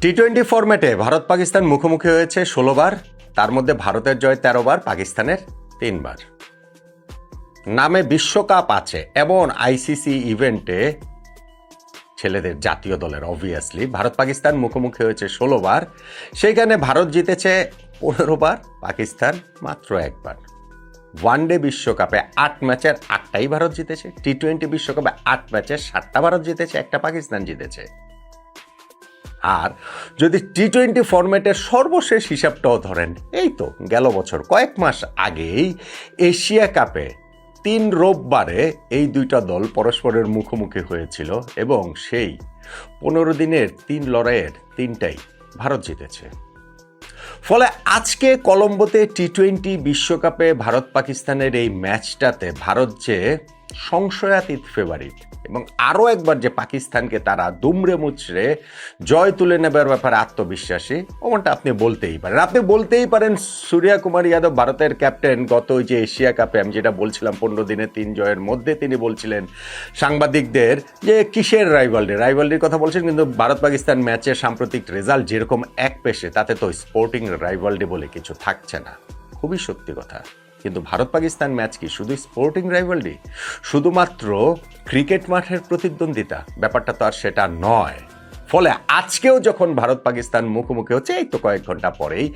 টি-20 ফরম্যাটে ভারত পাকিস্তান মুখোমুখি হয়েছে 16 বার, তার মধ্যে ভারতের জয় 13 বার, পাকিস্তানের 3 বার। নামে বিশ্বকাপ আছে এমন আইসিসি ইভেন্টে ছেলেদের জাতীয় দলের অবভিয়াসলি ভারত পাকিস্তান মুখোমুখি হয়েছে 16 বার। সেইখানে ভারত জিতেছে 15 বার, পাকিস্তান মাত্র 1 বার। ওয়ানডে বিশ্বকাপে 8 ম্যাচের 8টাই ভারত জিতেছে, টি-20 বিশ্বকাপে 8 ম্যাচের 7টা ভারত জিতেছে, একটা পাকিস্তান জিতেছে। আর যদি টি-20 ফরম্যাটের সর্বশেষ হিসাবটাও ধরেন, এই তো গেল বছর কয়েক মাস আগেই এশিয়া কাপে 3 রোববারে এই দুইটা দল পরস্পরের মুখোমুখি হয়েছিল এবং সেই 15 দিনের 3 লড়াইয়ের 3টাই ভারত জিতেছে। ফলে আজকে কলম্বোতে টি-20 বিশ্বকাপে ভারত পাকিস্তানের এই ম্যাচটাতে ভারত যে সংশয়াতীত ফেভারিট এবং আরও একবার যে পাকিস্তানকে তারা দুমড়ে মুচড়ে জয় তুলে নেবার ব্যাপারে আত্মবিশ্বাসী, ওমনটা আপনি বলতেই পারেন। আপনি বলতেই পারেন সূর্যা কুমার যাদব ভারতের ক্যাপ্টেন গত ওই যে এশিয়া কাপে আমি যেটা বলছিলাম 15 দিনে 3 জয়ের মধ্যে তিনি বলছিলেন সাংবাদিকদের যে কিসের রাইভালরির কথা বলছেন, কিন্তু ভারত পাকিস্তান ম্যাচের সাম্প্রতিক রেজাল্ট যেরকম এক পেশে তাতে তো স্পোর্টিং রাইভালরি বলে কিছু থাকছে না। খুবই সত্যি কথা। কিন্তু ভারত পাকিস্তান ম্যাচ কি শুধু স্পোর্টিং রাইভালরি, শুধুমাত্র ক্রিকেট মাঠের প্রতিদ্বন্দ্বিতা? ব্যাপারটা তো আর সেটা নয়। ফলে আজকেও যখন ভারত পাকিস্তান মুখোমুখি হচ্ছে এই তো কয়েক ঘন্টা পরেই,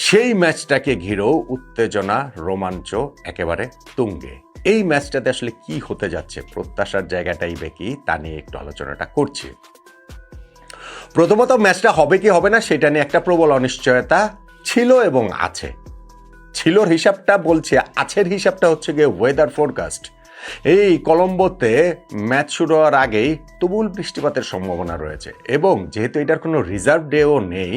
সেই ম্যাচটাকে ঘিরেও উত্তেজনা রোমাঞ্চ একেবারে তুঙ্গে। এই ম্যাচটাতে আসলে কি হতে যাচ্ছে, প্রত্যাশার জায়গাটাই বেকি, তা নিয়ে একটু আলোচনাটা করছি। প্রথমত ম্যাচটা হবে কি হবে না সেটা নিয়ে একটা প্রবল অনিশ্চয়তা ছিল এবং আছে। ছিলর হিসাবটা বলছে, আছের হিসাবটা হচ্ছে গিয়ে ওয়েদার ফোরকাস্ট। এই কলম্বোতে ম্যাচ শুরু হওয়ার আগেই তুমুল বৃষ্টিপাতের সম্ভাবনা রয়েছে এবং যেহেতু এটার কোনো রিজার্ভ ডেও নেই,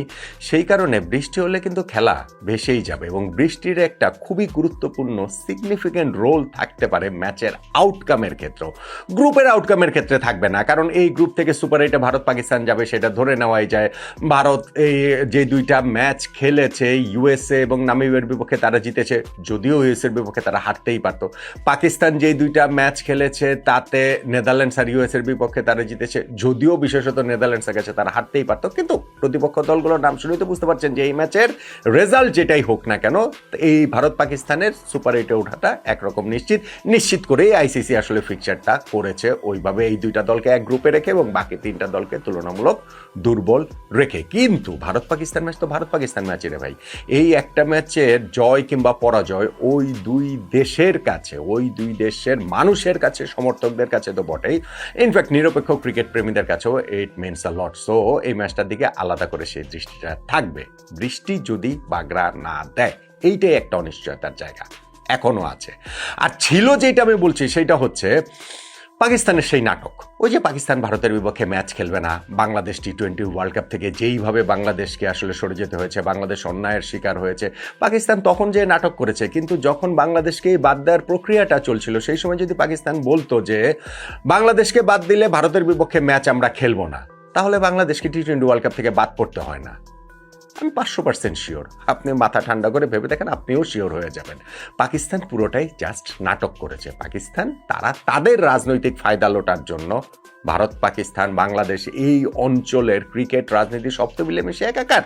সেই কারণে বৃষ্টি হলে কিন্তু খেলা ভেসেই যাবে এবং বৃষ্টির একটা খুবই গুরুত্বপূর্ণ সিগনিফিক্যান্ট রোল থাকতে পারে ম্যাচের আউটকামের ক্ষেত্রেও। গ্রুপের আউটকামের ক্ষেত্রে থাকবে না, কারণ এই গ্রুপ থেকে সুপার 8-এ ভারত পাকিস্তান যাবে সেটা ধরে নেওয়াই যায়। ভারত এই যে দুইটা ম্যাচ খেলেছে ইউএসএ এবং নামিবিয়ার বিপক্ষে তারা জিতেছে, যদিও ইউএসএর বিপক্ষে তারা হারতেই পারত। পাকিস্তান যেই দুইটা ম্যাচ খেলেছে তাতে নেদারল্যান্ডস আর ইউএসএর বিপক্ষে তারা জিতেছে, যদিও বিশেষত নেদারল্যান্ডসের কাছে তারা হারতেই পারত। কিন্তু প্রতিপক্ষ দলগুলোর নাম শুনেই তো বুঝতে পারছেন যে এই ম্যাচের রেজাল্ট যেটাই হোক না কেন, এই ভারত পাকিস্তানের সুপার 8-এ ওঠাটা একরকম নিশ্চিত করেই আইসিসি আসলে ফিকচারটা করেছে ওইভাবে, এই দুইটা দলকে এক গ্রুপে রেখে এবং বাকি 3টা দলকে তুলনামূলক দুর্বল রেখে। কিন্তু ভারত পাকিস্তান ম্যাচ তো ভারত পাকিস্তান ম্যাচই রে ভাই। এই একটা ম্যাচের জয় কিংবা পরাজয় ওই দুই দেশের কাছে, ওই দুই দেশের মানুষের কাছে, সমর্থকদের কাছে তো বটেই, ইনফ্যাক্ট নিরপেক্ষ ক্রিকেট প্রেমীদের কাছেও it means a lot. So এই ম্যাচটার দিকে আলাদা করে সেই দৃষ্টিটা থাকবে। বৃষ্টি যদি বাগড়া না দেয়, এইটাই একটা অনিশ্চয়তার জায়গা এখনো আছে। আর ছিল যেটা আমি বলছি সেটা হচ্ছে পাকিস্তানের সেই নাটক। ওই যে পাকিস্তান ভারতের বিপক্ষে ম্যাচ খেলবে না, বাংলাদেশ টি-20 ওয়ার্ল্ড কাপ থেকে যেইভাবে বাংলাদেশকে আসলে সরে যেতে হয়েছে, বাংলাদেশ অন্যায়ের শিকার হয়েছে, পাকিস্তান তখন যে নাটক করেছে। কিন্তু যখন বাংলাদেশকেই বাদ দেওয়ার প্রক্রিয়াটা চলছিল সেই সময় যদি পাকিস্তান বলতো যে বাংলাদেশকে বাদ দিলে ভারতের বিপক্ষে ম্যাচ আমরা খেলবো না, তাহলে বাংলাদেশকে টি-20 ওয়ার্ল্ড কাপ থেকে বাদ পড়তে হয় না। আমি 500% শিওর, আপনি মাথা ঠান্ডা করে ভেবে দেখেন, আপনিও শিওর হয়ে যাবেন। পাকিস্তান পুরোটাই জাস্ট নাটক করেছে। পাকিস্তান তারা তাদের রাজনৈতিক ফায়দা লোটার জন্য ভারত পাকিস্তান বাংলাদেশ এই অঞ্চলের ক্রিকেট রাজনীতি সব তো মিলেমিশে একাকার,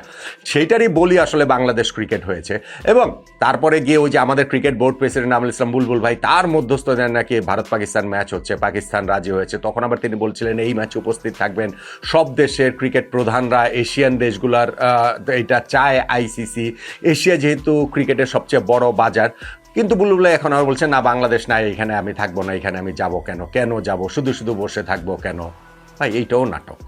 সেইটারই বলি আসলে বাংলাদেশ ক্রিকেট হয়েছে। এবং তারপরে গিয়ে ওই যে আমাদের ক্রিকেট বোর্ড প্রেসিডেন্ট আমল ইসলাম বুলবুল ভাই, তার মধ্যস্থতায় নাকি ভারত পাকিস্তান ম্যাচ হচ্ছে, পাকিস্তান রাজি হয়েছে। তখন আবার তিনি বলছিলেন এই ম্যাচে উপস্থিত থাকবেন সব দেশের ক্রিকেট প্রধানরা, এশিয়ান দেশগুলার এটা চায় আইসিসি, এশিয়া যেহেতু ক্রিকেটের সবচেয়ে বড় বাজার। কিন্তু বুলবুল এখন আর বলছে না বাংলাদেশ নাই, এখানে আমি থাকবো না, এখানে আমি যাব কেন যাব, শুধু বসে থাকবো কেন? ভাই এইটাও নাটক,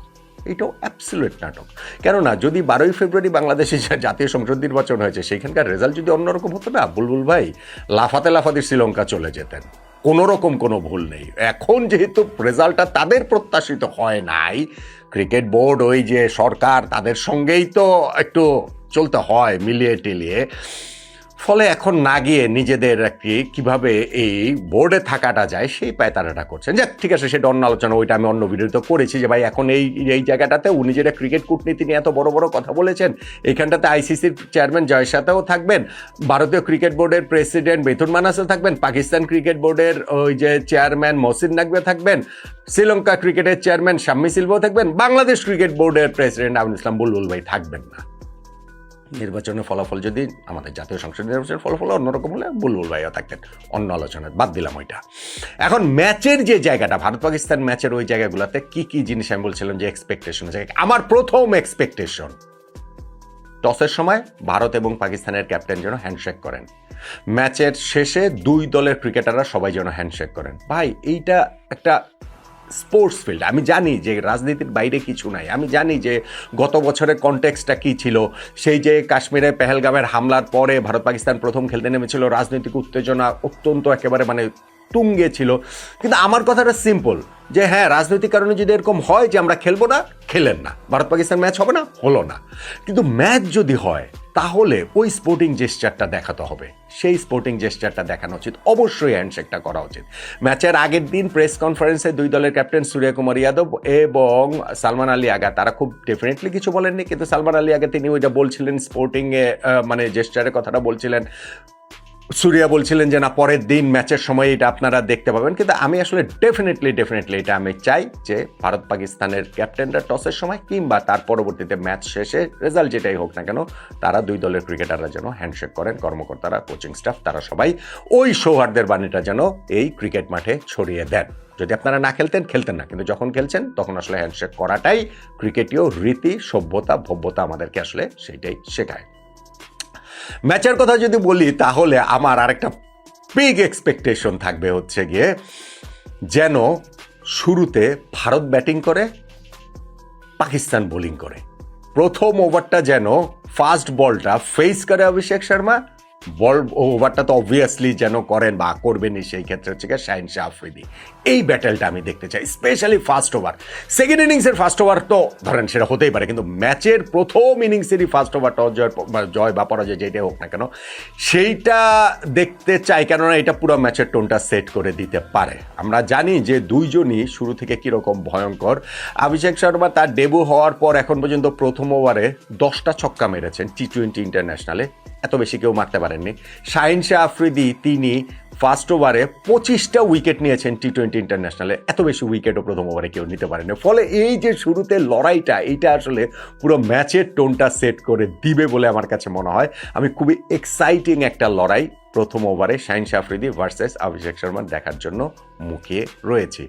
এইটাও অ্যাবসলিউট নাটক। কেননা যদি 12ই ফেব্রুয়ারি বাংলাদেশে জাতীয় সংসদ নির্বাচন হয়েছে সেইখানকার রেজাল্ট যদি অন্যরকম হতো না, বুলবুল ভাই লাফাতে শ্রীলঙ্কা চলে যেতেন, কোনো রকম কোনো ভুল নেই। এখন যেহেতু রেজাল্টটা তাদের প্রত্যাশিত হয় নাই, ক্রিকেট বোর্ড ওই যে সরকার তাদের সঙ্গেই তো একটু চলতে হয় মিলিয়ে টিলিয়ে, ফলে এখন না গিয়ে নিজেদের কি কিভাবে এই বোর্ডে থাকাটা যায় সেই পায়তারাটা করছেন। যাক, ঠিক আছে, সেটা অন্য আলোচনা, ওইটা আমি অন্য ভিডিওতে করেছি যে ভাই এখন এই জায়গাটাতে উনি যেটা ক্রিকেট কূটনীতি নিয়ে এত বড় বড় কথা বলেছেন, এখানটাতে আইসিসির চেয়ারম্যান জয় শাহও থাকবেন, ভারতীয় ক্রিকেট বোর্ডের প্রেসিডেন্ট বেথুন মানাসও থাকবেন, পাকিস্তান ক্রিকেট বোর্ডের ওই যে চেয়ারম্যান মহসিন নাকভি থাকবেন, শ্রীলঙ্কা ক্রিকেটের চেয়ারম্যান শাম্মী সিলভাও থাকবেন, বাংলাদেশ ক্রিকেট বোর্ডের প্রেসিডেন্ট আমিনুল ইসলাম বুলবুল ভাই থাকবেন না। নির্বাচনের ফলাফল যদি আমাদের জাতীয় সংসদ নির্বাচনের ফলাফল অন্যরকম হলে বুলবুল ভাইও থাকতেন, অন্য আলোচনায় বাদ দিলাম ওইটা। এখন ম্যাচের যে জায়গাটা, ভারত পাকিস্তান ম্যাচের ওই জায়গাগুলোতে কি কি জিনিস আমি বলছিলাম যে এক্সপেকটেশন, আমার প্রথম এক্সপেকটেশন টসের সময় ভারত এবং পাকিস্তানের ক্যাপ্টেন যেন হ্যান্ডশেক করেন, ম্যাচের শেষে দুই দলের ক্রিকেটাররা সবাই যেন হ্যান্ডশেক করেন। ভাই এইটা একটা স্পোর্টস ফিল্ড, আমি জানি যে রাজনীতির বাইরে কিছু নাই, আমি জানি যে গত বছরের কনটেক্সটটা কী ছিল, সেই যে কাশ্মীরে পেহেলগামের হামলার পরে ভারত পাকিস্তান প্রথম খেলতে নেমেছিল, রাজনৈতিক উত্তেজনা অত্যন্ত একেবারে তুঙ্গে ছিল, কিন্তু আমার কথাটা সিম্পল যে হ্যাঁ, রাজনৈতিক কারণে যদি এরকম হয় যে আমরা খেলবো না, খেলেন না, ভারত পাকিস্তান ম্যাচ হবে না, হলো না, কিন্তু ম্যাচ যদি হয় তাহলে ওই স্পোর্টিং জেস্চারটা দেখাতে হবে, সেই স্পোর্টিং জেস্চারটা দেখানো উচিত, অবশ্যই হ্যান্ডশেকটা করা উচিত। ম্যাচের আগের দিন প্রেস কনফারেন্সে দুই দলের ক্যাপ্টেন সূর্যকুমার যাদব এবং সালমান আলী আগা তারা খুব ডেফিনেটলি কিছু বলেননি, কিন্তু সালমান আলী আগা তিনি ওইটা বলছিলেন, স্পোর্টিংয়ে জেস্চারের কথাটা বলছিলেন, সূর্যা বলছিলেন যে না পরের দিন ম্যাচের সময় এটা আপনারা দেখতে পাবেন। কিন্তু আমি আসলে ডেফিনেটলি এটা আমি চাই যে ভারত পাকিস্তানের ক্যাপ্টেনরা টসের সময় কিংবা তার পরবর্তীতে ম্যাচ শেষে রেজাল্ট যেটাই হোক না কেন, তারা দুই দলের ক্রিকেটাররা যেন হ্যান্ডশেক করেন, কর্মকর্তারা, কোচিং স্টাফ, তারা সবাই ওই সৌহার্দ্যের বাণীটা যেন এই ক্রিকেট মাঠে ছড়িয়ে দেন। যদি আপনারা না খেলতেন না, কিন্তু যখন খেলছেন তখন আসলে হ্যান্ডশেক করাটাই ক্রিকেটীয় রীতি, সভ্যতা, ভব্যতা আমাদেরকে আসলে সেইটাই শেখায়। ম্যাচের কথা যদি বলি তাহলে আমার আরেকটা বিগ এক্সপেকটেশন থাকবে হচ্ছে গিয়ে যেন শুরুতে ভারত ব্যাটিং করে, পাকিস্তান বোলিং করে, প্রথম ওভারটা যেন ফার্স্ট বলটা ফেস করে অভিষেক শর্মা, ওভারটা তো অবভিয়াসলি যেন করেন বা করবেনই, সেই ক্ষেত্রে হচ্ছে গিয়ে শাহিন শাহ আফ্রিদি। এই ব্যাটেলটা আমি দেখতে চাই, স্পেশালি ফার্স্ট ওভার। সেকেন্ড ইনিংসের ফার্স্ট ওভার তো ধরেন সেটা হতেই পারে, কিন্তু ম্যাচের প্রথম ইনিংসেরই ফার্স্ট ওভারটা জয় বা পরাজয় যেটাই হোক না কেন সেইটা দেখতে চাই, কেননা এটা পুরো ম্যাচের টোনটা সেট করে দিতে পারে। আমরা জানি যে দুইজনই শুরু থেকে কীরকম ভয়ঙ্কর। অভিষেক শর্মা তার ডেবু হওয়ার পর এখন পর্যন্ত প্রথম ওভারে 10টা ছক্কা মেরেছেন T20 ইন্টারন্যাশনালে, এত বেশি কেউ মারতে পারেননি। শাহিন শাহ আফ্রিদি তিনি ফার্স্ট ওভারে 25টা উইকেট নিয়েছেন T20 ইন্টারন্যাশনালে, এত বেশি উইকেটও প্রথম ওভারে কেউ নিতে পারেনি। ফলে এই যে শুরুতে লড়াইটা, এইটা আসলে পুরো ম্যাচের টোনটা সেট করে দিবে বলে আমার কাছে মনে হয়। আমি খুবই এক্সাইটিং একটা লড়াই প্রথম ওভারে শাহিন শাহ আফ্রিদি ভার্সেস অভিষেক শর্মা দেখার জন্য মুখিয়ে রয়েছি।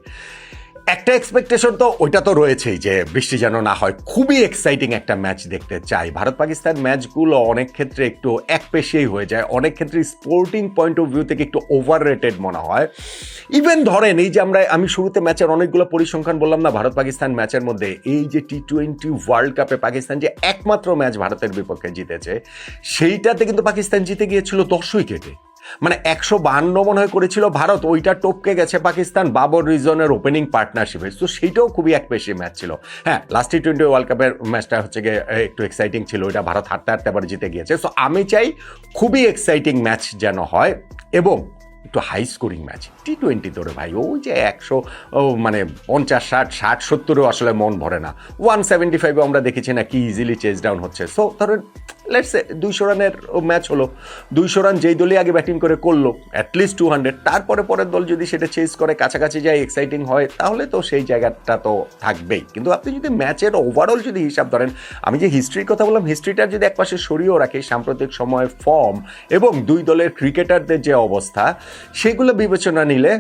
একটা এক্সপেকটেশন তো ওইটা তো রয়েছেই যে বৃষ্টি যেন না হয়, খুবই এক্সাইটিং একটা ম্যাচ দেখতে চাই। ভারত পাকিস্তান ম্যাচগুলো অনেক ক্ষেত্রে একটু একপেশেই হয়ে যায়, অনেক ক্ষেত্রে স্পোর্টিং পয়েন্ট অফ ভিউ থেকে একটু ওভার রেটেড মনে হয়। ইভেন ধরেন এই যে আমি শুরুতে ম্যাচের অনেকগুলো পরিসংখ্যান বললাম না ভারত পাকিস্তান ম্যাচের মধ্যে, এই যে T20 ওয়ার্ল্ড কাপে পাকিস্তান যে একমাত্র ম্যাচ ভারতের বিপক্ষে জিতেছে, সেইটাতে কিন্তু পাকিস্তান জিতে গিয়েছিল 10 উইকেটে, 152 মনে হয় করেছিল ভারত, ওইটা টপকে গেছে পাকিস্তান বাবর রিজনের ওপেনিং পার্টনারশিপে। তো সেইটাও খুবই একপেশে ম্যাচ ছিল। হ্যাঁ, লাস্ট T20 ওয়ার্ল্ড কাপের ম্যাচটা হচ্ছে গিয়ে একটু এক্সাইটিং ছিল, ওইটা ভারত হারতে আবার জিতে গিয়েছে। সো আমি চাই খুবই এক্সাইটিং ম্যাচ যেন হয় এবং একটু হাই স্কোরিং ম্যাচ। T20 তোরে ভাই ওই যে 50, 60, 70-ও আসলে মন ভরে না। 175 আমরা দেখেছি না কি ইজিলি চেজ ডাউন হচ্ছে। সো ধরেন লেটস সে 200 রানের ম্যাচ হলো, 200 রান যেই দলই আগে ব্যাটিং করে করলো অ্যাটলিস্ট 200, তারপরে পরের দল যদি সেটা চেজ করে কাছাকাছি যায়, এক্সাইটিং হয়, তাহলে তো সেই জায়গাটা তো থাকবেই। কিন্তু আপনি যদি ম্যাচের ওভারঅল যদি হিসাব ধরেন, আমি যে হিস্ট্রির কথা বললাম, হিস্ট্রিটার যদি একপাশে সরিয়েও রাখি, সাম্প্রতিক সময়ের ফর্ম এবং দুই দলের ক্রিকেটারদের যে অবস্থা, সেগুলো বিবেচনা নিলে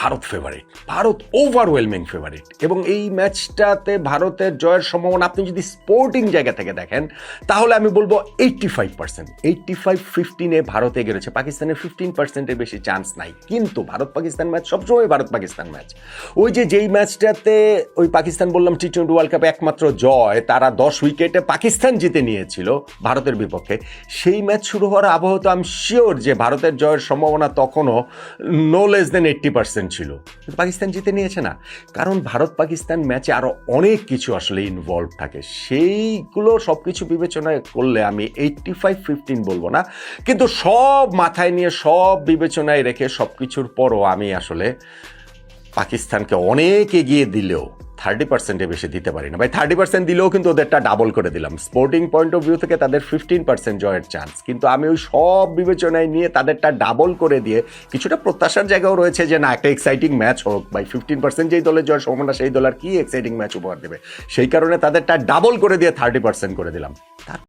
Bharat favourite, Bharat overwhelming favourite. এবং এই ম্যাচটাতে ভারতের জয়ের সম্ভাবনা আপনি যদি স্পোর্টিং জায়গা থেকে দেখেন তাহলে আমি বলবো 85%, 85-15 ভারত এগিয়ে রয়েছে, পাকিস্তানের 15%-এর বেশি চান্স নাই। কিন্তু ভারত পাকিস্তান ম্যাচ সবসময় ভারত পাকিস্তান ম্যাচ। ওই যে যেই ম্যাচটাতে ওই পাকিস্তান বললাম T20 ওয়ার্ল্ড কাপে একমাত্র জয়, তারা 10 উইকেটে পাকিস্তান জিতে নিয়েছিল ভারতের বিপক্ষে, সেই ম্যাচ শুরু হওয়ার আবহাওয়া তো আমি শিওর যে ভারতের জয়ের সম্ভাবনা তখনও নো লেস দেন 80% 30% ছিল, কিন্তু পাকিস্তান জিতে নিয়েছে না। কারণ ভারত পাকিস্তান ম্যাচে আরও অনেক কিছু আসলে ইনভলভ থাকে, সেইগুলো সব কিছু বিবেচনা করলে আমি 85-15 বলবো না, কিন্তু সব মাথায় নিয়ে সব বিবেচনায় রেখে সব কিছুর পরও আমি আসলে পাকিস্তানকে অনেক এগিয়ে দিলেও 30%-এ বেশি দিতে পারি না ভাই। 30% দিলেও কিন্তু ওদেরটা ডাবল করে দিলাম। স্পোর্টিং পয়েন্ট অফ ভিউ থেকে তাদের 15% জয়ের চান্স, কিন্তু আমি ওই সব বিবেচনায় নিয়ে তাদেরটা ডাবল করে দিয়ে কিছুটা প্রত্যাশার জায়গাও রয়েছে যে না, একটা এক্সাইটিং ম্যাচ হোক ভাই। 15% যেই দলের জয়ের সম্ভাবনা, সেই দল আর কি এক্সাইটিং ম্যাচ উপহার দেবে, সেই কারণে তাদেরটা ডাবল করে দিয়ে 30% করে দিলাম।